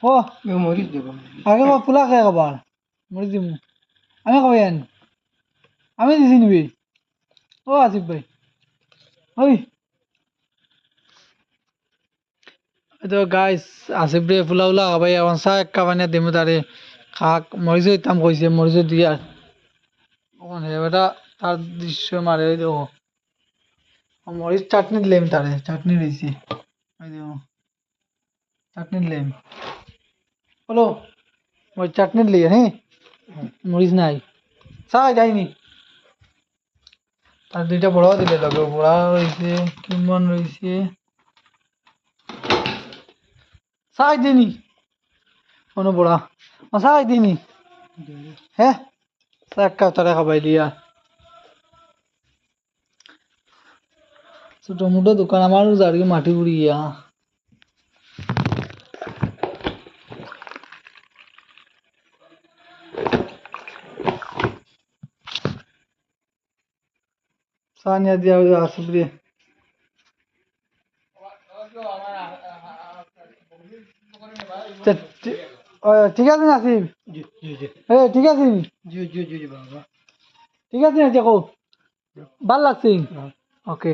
ও মরিচ দেবো আগে বা পোলা খাই খাবার মরি দিম আমি খাবাই আন আমি দিছি নিবি ও আসিফ ভাই ওই তো গাইস আসিফ রে পোলা উলা খাবাই এখন চা এক কাপ আনিয়া দিমু তারে খাক মরিচ ইতাম কইছে মরিচ দিয়া ওখানে বেটা তার দৃশ্য মারে দেখো মরিচ চাটনি দিলাম তারে চাটনি দিয়েছি ওই দেখো চাটনি দিলাম বলো মরিচ চাটনি দিলি হ্যাঁ মরিচ নাই চা যায়নি আর দুইটা বড়াও দিলে লগে বড়া রয়েছে কিমন রয়েছে চাই দিনি কোনো বড়া চাই দিনি হ্যাঁ চা এক কাপ তারা খাবাই দিয়া ছোট মোটো দোকান আমারও যার মাটি উড়িয়া চা নিয়ে দিয়া আসিফ রে ঠিক আছে আসিফ জি জি জি ঠিক আছে জি জি জি জি বাবা ঠিক আছে না দেখো ভাল লাগছে ওকে